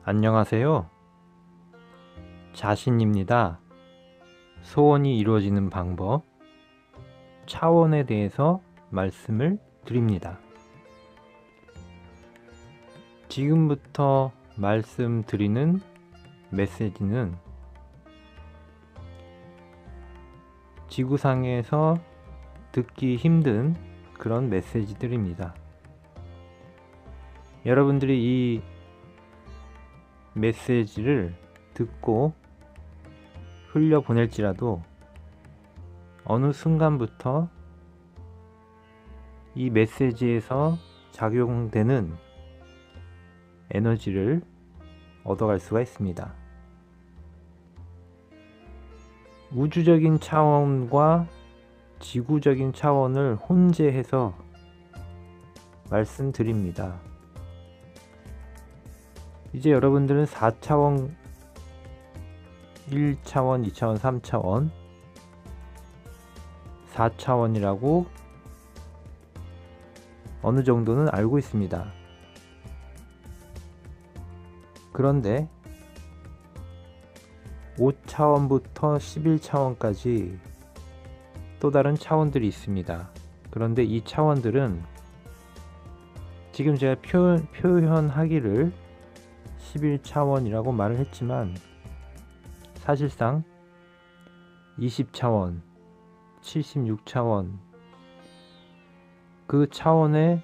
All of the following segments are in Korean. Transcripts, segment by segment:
안녕하세요. 자신입니다. 소원이 이루어지는 방법, 차원에 대해서 말씀을 드립니다. 지금부터 말씀드리는 메시지는 지구상에서 듣기 힘든 그런 메시지들입니다. 여러분들이 이 메시지를 듣고 흘려보낼지라도 어느 순간부터 이 메시지에서 작용되는 에너지를 얻어갈 수가 있습니다. 우주적인 차원과 지구적인 차원을 혼재해서 말씀드립니다. 이제 여러분들은 4차원, 1차원, 2차원, 3차원, 4차원이라고 어느 정도는 알고 있습니다. 그런데 5차원부터 11차원까지 또 다른 차원들이 있습니다. 그런데 이 차원들은 지금 제가 표현하기를 11차원이라고 말을 했지만 사실상 20차원, 76차원 그 차원의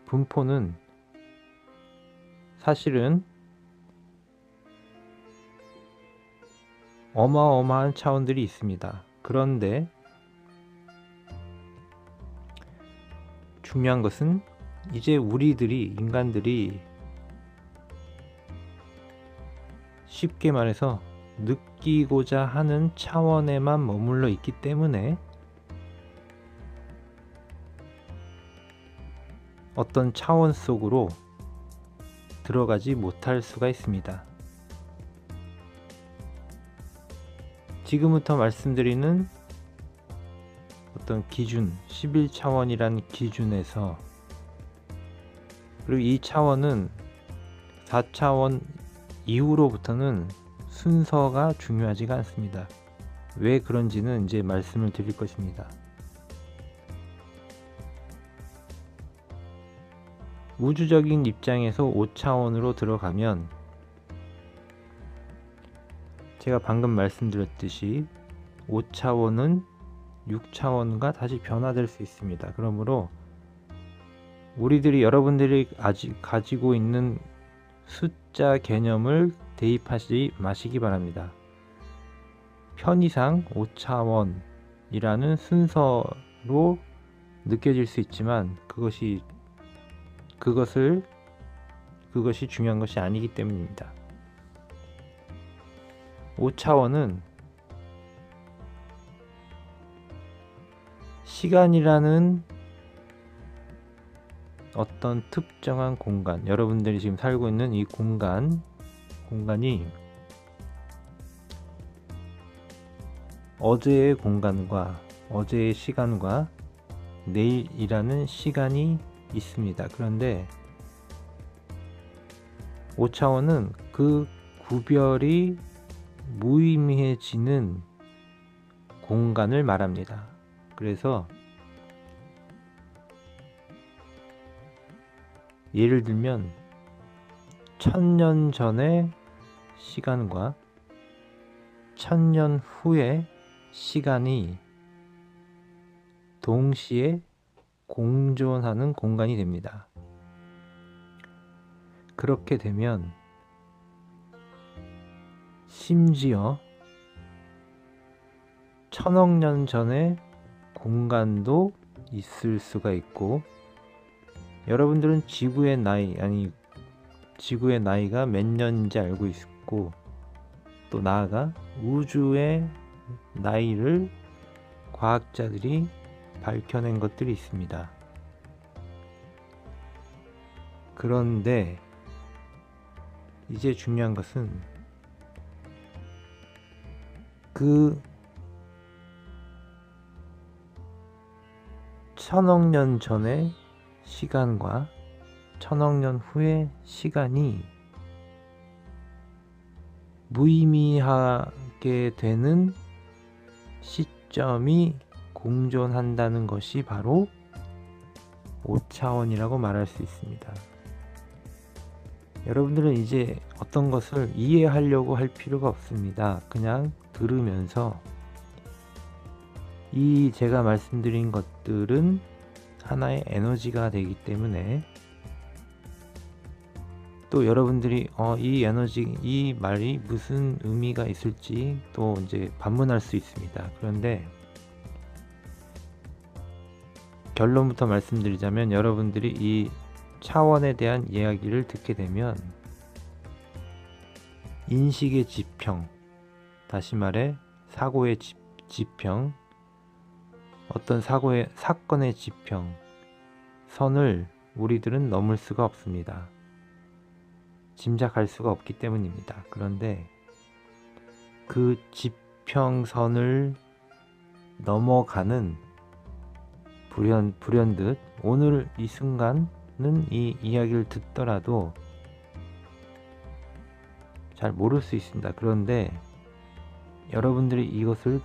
분포는 사실은 어마어마한 차원들이 있습니다. 그런데 중요한 것은 이제 인간들이 쉽게 말해서 느끼고자 하는 차원에만 머물러 있기 때문에 어떤 차원 속으로 들어가지 못할 수가 있습니다. 지금부터 말씀드리는 어떤 기준, 11차원이란 기준에서, 그리고 이 차원은 4차원 이후로부터는 순서가 중요하지가 않습니다. 왜 그런지는 이제 말씀을 드릴 것입니다. 우주적인 입장에서 5차원으로 들어가면 제가 방금 말씀드렸듯이 5차원은 6차원과 다시 변화될 수 있습니다. 그러므로 여러분들이 아직 가지고 있는 숫자 개념을 대입하지 마시기 바랍니다. 편의상 5차원이라는 순서로 느껴질 수 있지만 그것이 중요한 것이 아니기 때문입니다. 5차원은 시간이라는 어떤 특정한 공간, 여러분들이 지금 살고 있는 이 공간이 어제의 공간과 어제의 시간과 내일이라는 시간이 있습니다. 그런데 5차원은 그 구별이 무의미해지는 공간을 말합니다. 그래서 예를 들면 1000년 전의 시간과 1000년 후의 시간이 동시에 공존하는 공간이 됩니다. 그렇게 되면 심지어 1000억 년 전의 공간도 있을 수가 있고, 여러분들은 지구의 나이가 몇 년인지 알고 있고, 또 나아가 우주의 나이를 과학자들이 밝혀낸 것들이 있습니다. 그런데 이제 중요한 것은 그 1000억 년 전의 시간과 1000억 년 후의 시간이 무의미하게 되는 시점이 공존한다는 것이 바로 5차원이라고 말할 수 있습니다. 여러분들은 이제 어떤 것을 이해하려고 할 필요가 없습니다. 그냥 들으면서 이 제가 말씀드린 것들은 하나의 에너지가 되기 때문에, 또 여러분들이 이 에너지, 이 말이 무슨 의미가 있을지 또 이제 반문할 수 있습니다. 그런데 결론부터 말씀드리자면, 여러분들이 이 차원에 대한 이야기를 듣게 되면 인식의 지평, 다시 말해 사고의 지평, 어떤 사건의 지평 선을 우리들은 넘을 수가 없습니다. 짐작할 수가 없기 때문입니다. 그런데 그 지평선을 넘어가는 불현듯 오늘 이 순간은 이 이야기를 듣더라도 잘 모를 수 있습니다. 그런데 여러분들이 이것을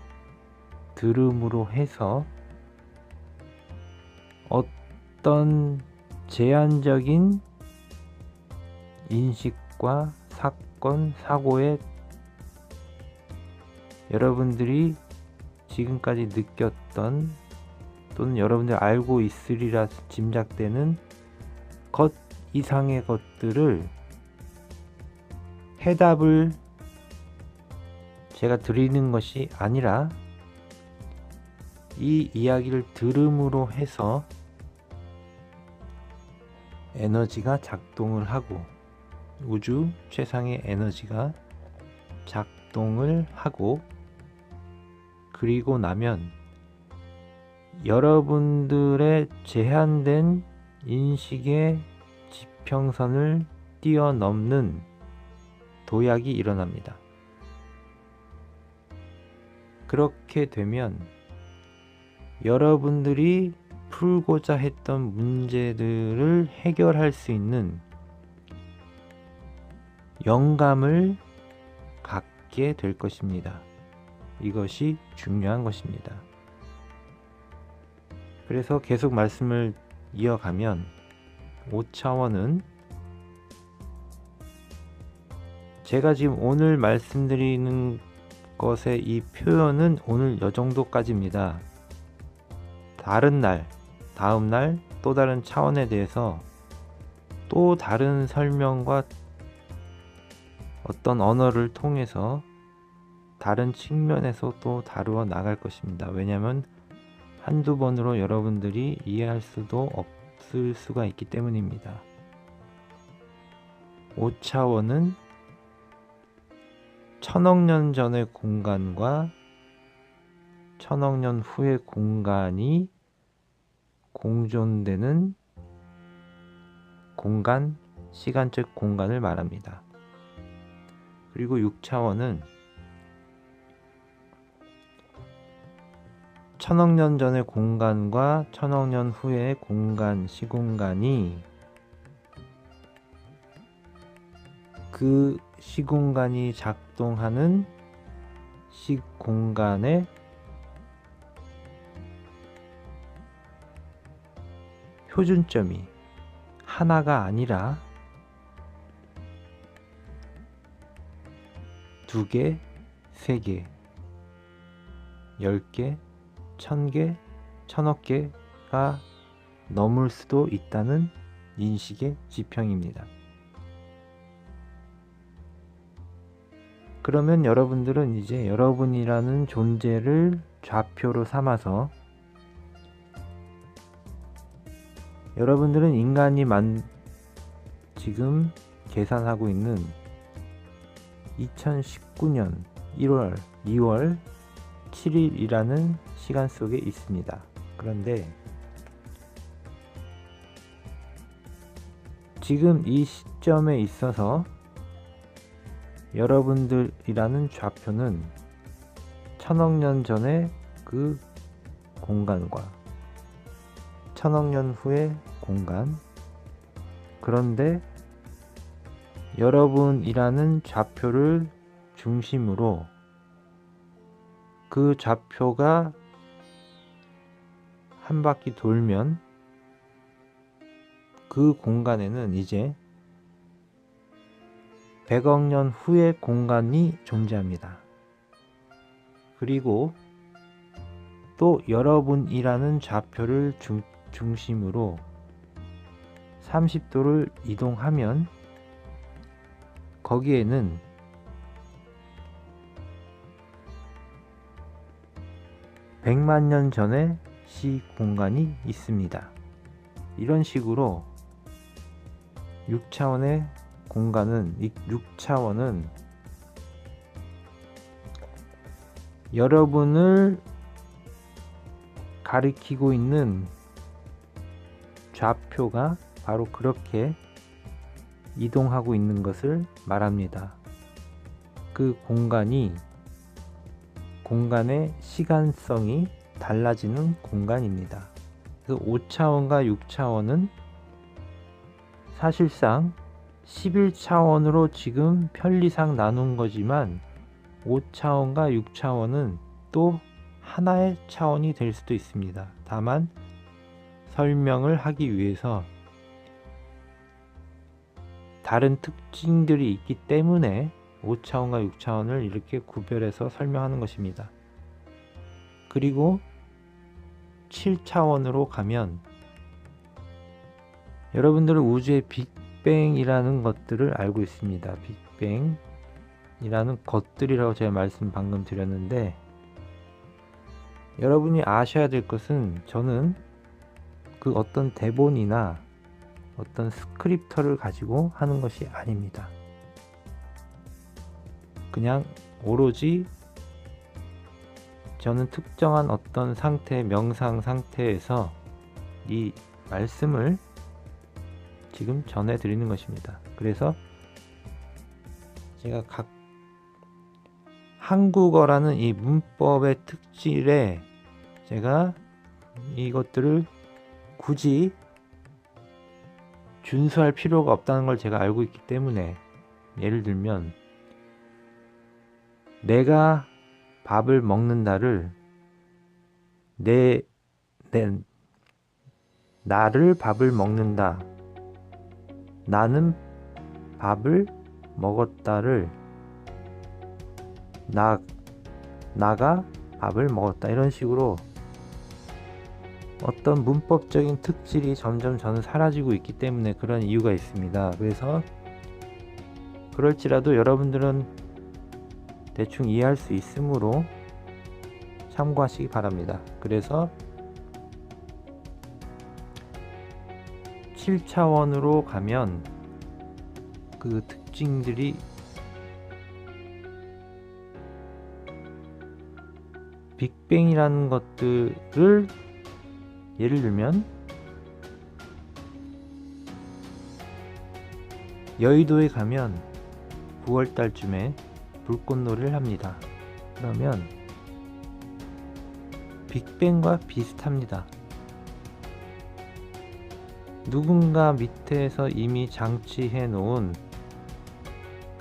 들음으로 해서 어떤 제한적인 인식과 사건, 사고에 여러분들이 지금까지 느꼈던 또는 여러분들이 알고 있으리라 짐작되는 것 이상의 것들을 해답을 제가 드리는 것이 아니라 이 이야기를 들음으로 해서 에너지가 작동을 하고, 우주 최상의 에너지가 작동을 하고, 그리고 나면 여러분들의 제한된 인식의 지평선을 뛰어넘는 도약이 일어납니다. 그렇게 되면 여러분들이 풀고자 했던 문제들을 해결할 수 있는 영감을 갖게 될 것입니다. 이것이 중요한 것입니다. 그래서 계속 말씀을 이어가면 5차원은 제가 지금 오늘 말씀드리는 것의 이 표현은 오늘 이 정도까지입니다. 다른 날, 다음 날 또 다른 차원에 대해서 또 다른 설명과 어떤 언어를 통해서 다른 측면에서 또 다루어 나갈 것입니다. 왜냐하면 한두 번으로 여러분들이 이해할 수도 없을 수가 있기 때문입니다. 5차원은 천억 년 전의 공간과 천억 년 후의 공간이 공존되는 공간, 시간적 공간을 말합니다. 그리고 6차원은 천억 년 전의 공간과 천억 년 후의 공간, 시공간이 그 시공간이 작동하는 시공간의 표준점이 하나가 아니라 2개, 3개, 10개, 1000개, 1000억 개가 넘을 수도 있다는 인식의 지평입니다. 그러면 여러분들은 이제 여러분이라는 존재를 좌표로 삼아서, 여러분들은 인간이 지금 계산하고 있는 2019년 1월, 2월 7일이라는 시간 속에 있습니다. 그런데 지금 이 시점에 있어서 여러분들이라는 좌표는 천억 년 전의 그 공간과 천억 년 후의 공간, 그런데 여러분이라는 중심으로 그 좌표가 한 바퀴 돌면 그 공간에는 이제 100억 년 후의 공간이 존재합니다. 그리고 또 여러분이라는 좌표를 중심으로 30도를 이동하면 거기에는 백만 년 전의 시 공간이 있습니다. 이런 식으로 6차원의 공간은, 6차원은 여러분을 가리키고 있는 좌표가 바로 그렇게 이동하고 있는 것을 말합니다. 그 공간이, 공간의 시간성이 달라지는 공간입니다. 그래서 5차원과 6차원은 사실상 11차원으로 지금 편리상 나눈 거지만 5차원과 6차원은 또 하나의 차원이 될 수도 있습니다. 다만 설명을 하기 위해서 다른 특징들이 있기 때문에 5차원과 6차원을 이렇게 구별해서 설명하는 것입니다. 그리고 7차원으로 가면 여러분들은 우주의 빅뱅이라는 것들을 알고 있습니다. 빅뱅이라는 것들이라고 제가 말씀 방금 드렸는데, 여러분이 아셔야 될 것은, 저는 그 어떤 대본이나 어떤 스크립터를 가지고 하는 것이 아닙니다. 그냥 오로지 저는 특정한 어떤 상태, 명상 상태에서 이 말씀을 지금 전해드리는 것입니다. 그래서 제가 한국어라는 이 문법의 특질에 제가 이것들을 굳이 준수할 필요가 없다는 걸 제가 알고 있기 때문에, 예를 들면 내가 밥을 먹는다를 나를 밥을 먹는다, 나는 밥을 먹었다를 나가 밥을 먹었다, 이런 식으로 어떤 문법적인 특질이 점점 저는 사라지고 있기 때문에 그런 이유가 있습니다. 그래서 그럴지라도 여러분들은 대충 이해할 수 있으므로 참고하시기 바랍니다. 그래서 7차원으로 가면 그 특징들이 빅뱅이라는 것들을, 예를 들면 여의도에 가면 9월달쯤에 불꽃놀이를 합니다. 그러면 빅뱅과 비슷합니다. 누군가 밑에서 이미 장치해 놓은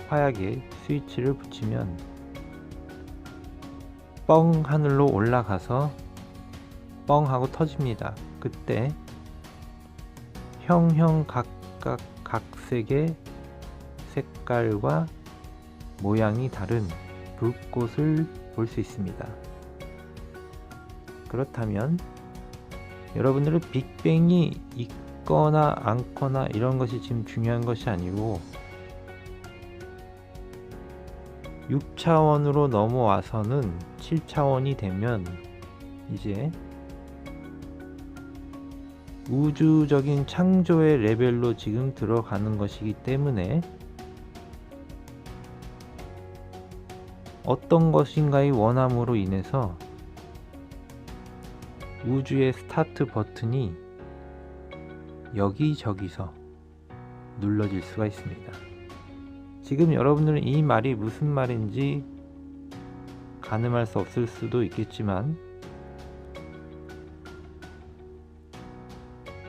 화약에 스위치를 붙이면 뻥 하늘로 올라가서 뻥 하고 터집니다. 그때 각각 각색의 색깔과 모양이 다른 불꽃을 볼 수 있습니다. 그렇다면 여러분들은 빅뱅이 있거나 않거나 이런 것이 지금 중요한 것이 아니고 6차원으로 넘어와서는 7차원이 되면 이제 우주적인 창조의 레벨로 지금 들어가는 것이기 때문에 어떤 것인가의 원함으로 인해서 우주의 스타트 버튼이 여기저기서 눌러질 수가 있습니다. 지금 여러분들은 이 말이 무슨 말인지 가늠할 수 없을 수도 있겠지만,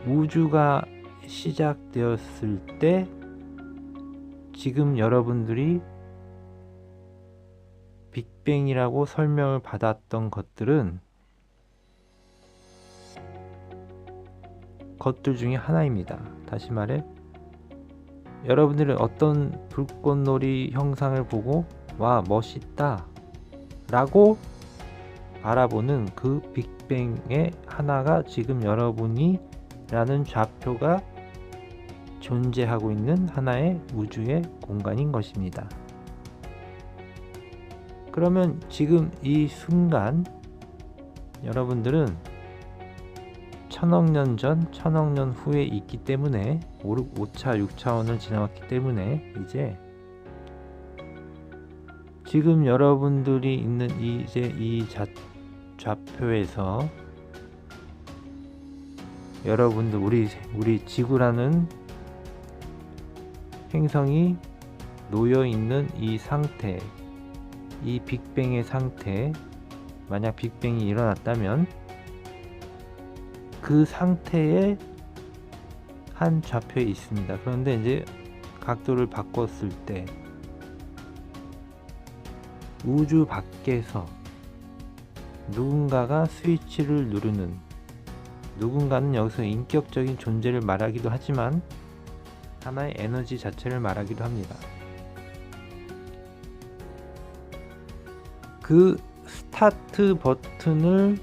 우주가 시작되었을 때 지금 여러분들이 빅뱅이라고 설명을 받았던 것들 중에 하나입니다. 다시 말해 여러분들은 어떤 불꽃놀이 형상을 보고 와 멋있다 라고 바라보는 그 빅뱅의 하나가 지금 여러분이 라는 좌표가 존재하고 있는 하나의 우주의 공간인 것입니다. 그러면 지금 이 순간 여러분들은 천억 년 전, 천억 년 후에 있기 때문에 5차, 6차원을 지나왔기 때문에 이제 지금 여러분들이 있는 이 좌표에서 여러분들 우리 지구라는 행성이 놓여 있는 이 상태, 이 빅뱅의 상태, 만약 빅뱅이 일어났다면 그 상태에 한 좌표에 있습니다. 그런데 이제 각도를 바꿨을 때 우주 밖에서 누군가가 스위치를 누르는, 누군가는 여기서 인격적인 존재를 말하기도 하지만 하나의 에너지 자체를 말하기도 합니다. 그 스타트 버튼을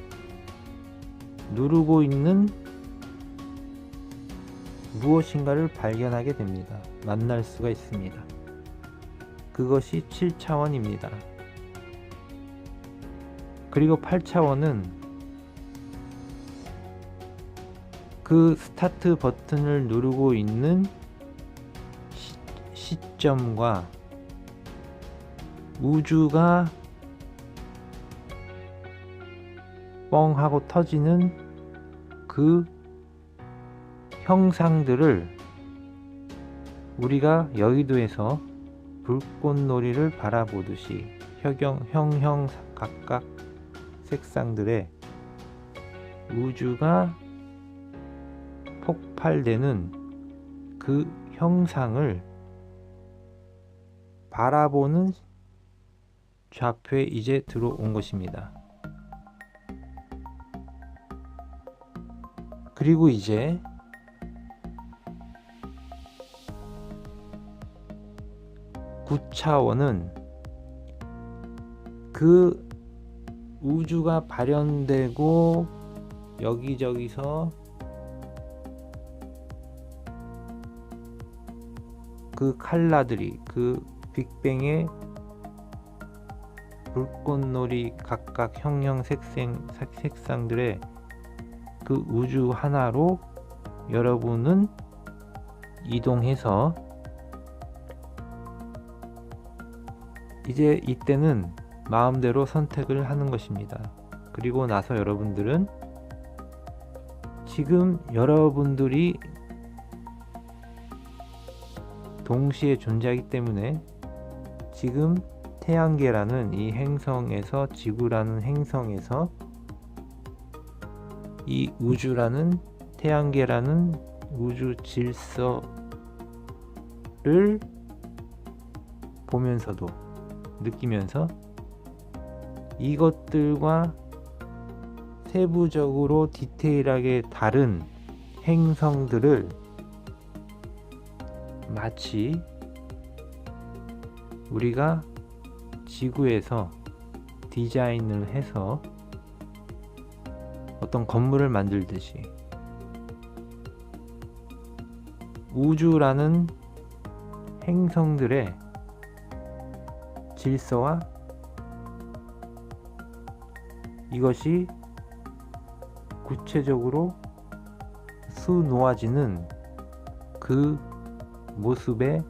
누르고 있는 무엇인가를 발견하게 됩니다. 만날 수가 있습니다. 그것이 7차원입니다. 그리고 8차원은 그 스타트 버튼을 누르고 있는 시점과 우주가 뻥 하고 터지는 그 형상들을 우리가 여의도에서 불꽃놀이를 바라보듯이 형형 각각 색상들의 우주가 폭발되는 그 형상을 바라보는 좌표에 이제 들어온 것입니다. 그리고 이제 (9차원은) 그 우주가 발현되고 여기저기서 그 칼라들이, 그 빅뱅의 불꽃놀이 각각 형형 색상들의 그 우주 하나로 여러분은 이동해서 이제 이때는 마음대로 선택을 하는 것입니다. 그리고 나서 여러분들은 지금 여러분들이 동시에 존재하기 때문에 지금 태양계라는 이 행성에서, 지구라는 행성에서 이 우주라는, 태양계라는 우주 질서를 보면서도 느끼면서 이것들과 세부적으로 디테일하게 다른 행성들을 마치 우리가 지구에서 디자인을 해서 어떤 건물을 만들듯이 우주라는 행성들의 질서와 이것이 구체적으로 수놓아지는 그 모습의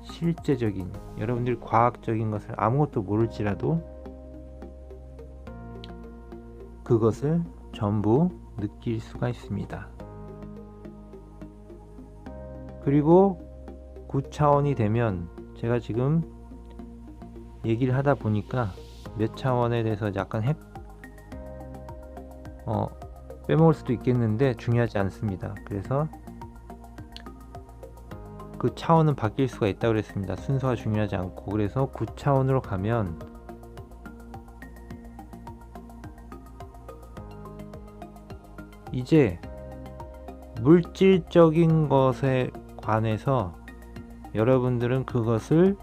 실제적인, 여러분들이 과학적인 것을 아무것도 모를지라도 그것을 전부 느낄 수가 있습니다. 그리고 9차원이 되면, 제가 지금 얘기를 하다 보니까 몇 차원에 대해서 약간 빼먹을 수도 있겠는데 중요하지 않습니다. 그래서 그 차원은 바뀔 수가 있다고 그랬습니다. 순서가 중요하지 않고. 그래서 9차원으로 가면 이제 물질적인 것에 관해서 여러분들은 그것을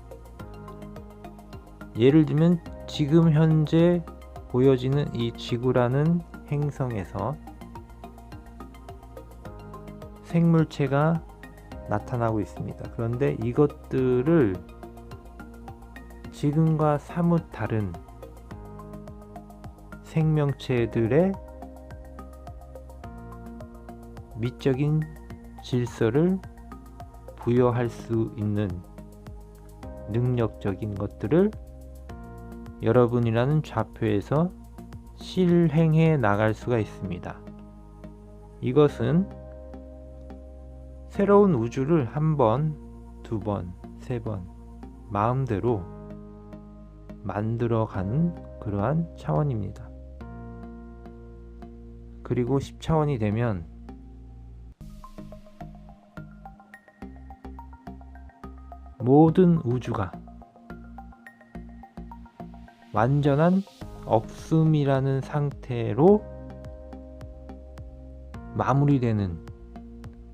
예를 들면 지금 현재 보여지는 이 지구라는 행성에서 생물체가 나타나고 있습니다. 그런데 이것들을 지금과 사뭇 다른 생명체들의 미적인 질서를 부여할 수 있는 능력적인 것들을 여러분이라는 좌표에서 실행해 나갈 수가 있습니다. 이것은 새로운 우주를 한 번, 두 번, 세 번 마음대로 만들어가는 그러한 차원입니다. 그리고 10차원이 되면 모든 우주가 완전한 없음이라는 상태로 마무리되는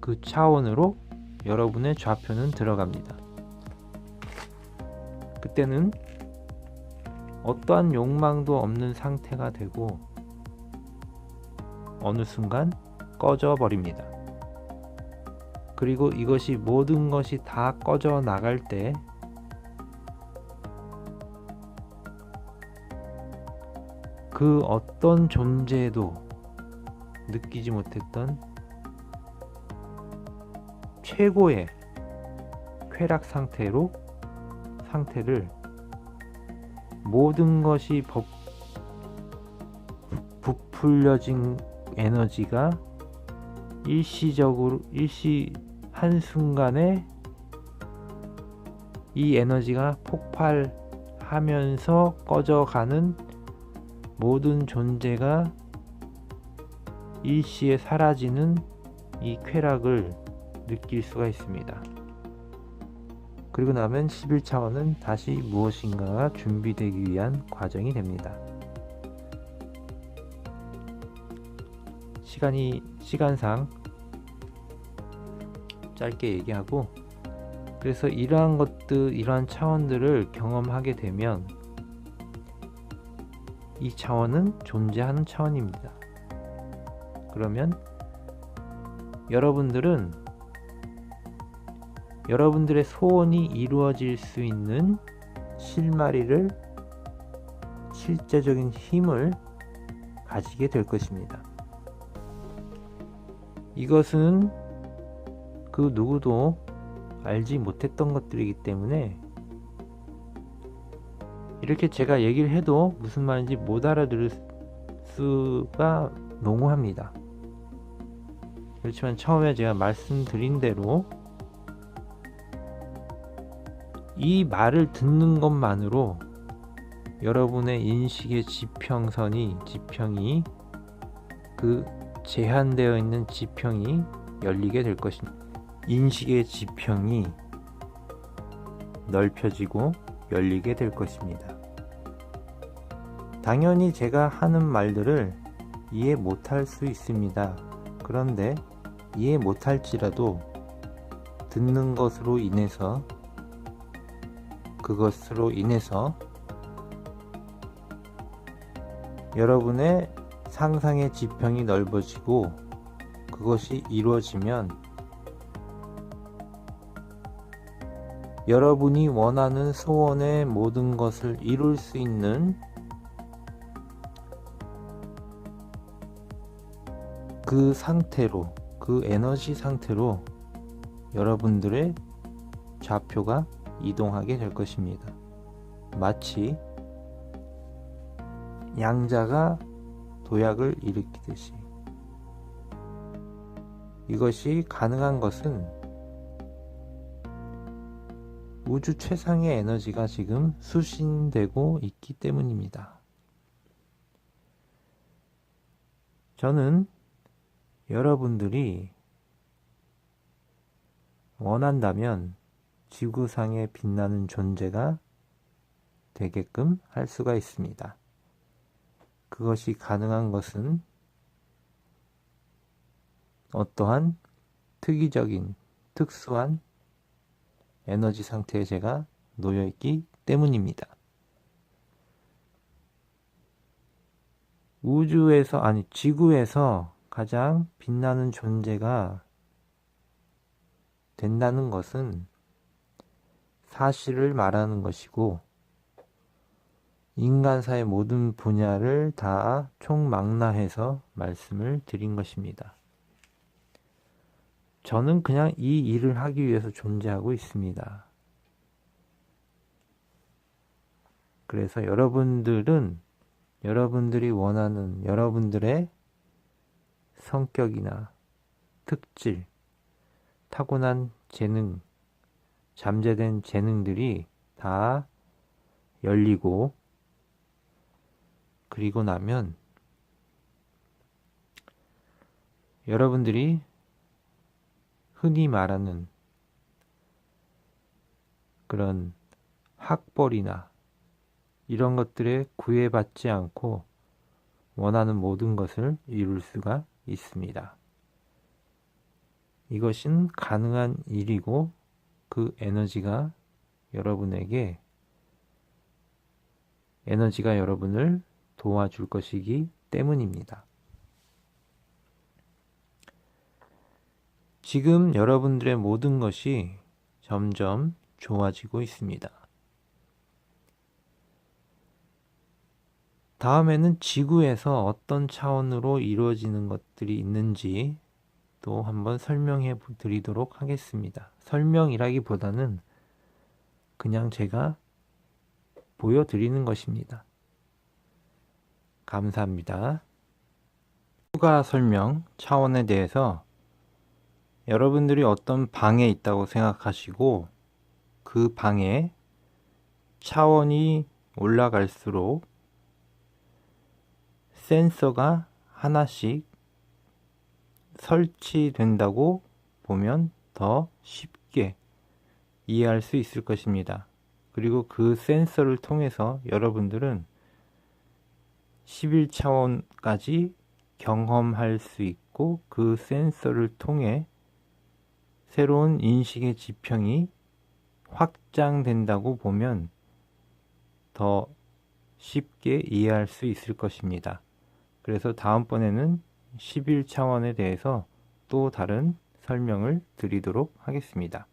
그 차원으로 여러분의 좌표는 들어갑니다. 그때는 어떠한 욕망도 없는 상태가 되고 어느 순간 꺼져 버립니다. 그리고 이것이 모든 것이 다 꺼져 나갈 때 그 어떤 존재도 느끼지 못했던 최고의 쾌락 상태를 모든 것이 부풀려진 에너지가 한순간에 이 에너지가 폭발하면서 꺼져가는 모든 존재가 일시에 사라지는 이 쾌락을 느낄 수가 있습니다. 그리고 나면 11차원은 다시 무엇인가가 준비되기 위한 과정이 됩니다. 시간상 짧게 얘기하고, 그래서 이러한 차원들을 경험하게 되면 이 차원은 존재하는 차원입니다. 그러면 여러분들의 소원이 이루어질 수 있는 실제적인 힘을 가지게 될 것입니다. 이것은 그 누구도 알지 못했던 것들이기 때문에 이렇게 제가 얘기를 해도 무슨 말인지 못 알아들을 수가 농후합니다. 그렇지만 처음에 제가 말씀드린 대로 이 말을 듣는 것만으로 여러분의 인식의 지평이 그 제한되어 있는 지평이 열리게 될 것입니다. 인식의 지평이 넓혀지고 열리게 될 것입니다. 당연히 제가 하는 말들을 이해 못할 수 있습니다. 그런데 이해 못할지라도 듣는 그것으로 인해서 여러분의 상상의 지평이 넓어지고 그것이 이루어지면 여러분이 원하는 소원의 모든 것을 이룰 수 있는 그 상태로, 그 에너지 상태로 여러분들의 좌표가 이동하게 될 것입니다. 마치 양자가 도약을 일으키듯이. 이것이 가능한 것은 우주 최상의 에너지가 지금 수신되고 있기 때문입니다. 저는 여러분들이 원한다면 지구상에 빛나는 존재가 되게끔 할 수가 있습니다. 그것이 가능한 것은 어떠한 특이적인, 특수한 에너지 상태에 제가 놓여있기 때문입니다. 지구에서 가장 빛나는 존재가 된다는 것은 사실을 말하는 것이고, 인간사의 모든 분야를 다 총망라해서 말씀을 드린 것입니다. 저는 그냥 이 일을 하기 위해서 존재하고 있습니다. 그래서 여러분들이 원하는 여러분들의 성격이나 특질, 타고난 재능, 잠재된 재능들이 다 열리고, 그리고 나면 여러분들이 흔히 말하는 그런 학벌이나 이런 것들에 구애받지 않고 원하는 모든 것을 이룰 수가 있습니다. 이것은 가능한 일이고, 그 에너지가 여러분을 도와줄 것이기 때문입니다. 지금 여러분들의 모든 것이 점점 좋아지고 있습니다. 다음에는 지구에서 어떤 차원으로 이루어지는 것들이 있는지 또 한번 설명해 드리도록 하겠습니다. 설명이라기보다는 그냥 제가 보여드리는 것입니다. 감사합니다. 추가 설명 차원에 대해서 여러분들이 어떤 방에 있다고 생각하시고, 그 방에 차원이 올라갈수록 센서가 하나씩 설치된다고 보면 더 쉽게 이해할 수 있을 것입니다. 그리고 그 센서를 통해서 여러분들은 11차원까지 경험할 수 있고, 그 센서를 통해 새로운 인식의 지평이 확장된다고 보면 더 쉽게 이해할 수 있을 것입니다. 그래서 다음번에는 11차원에 대해서 또 다른 설명을 드리도록 하겠습니다.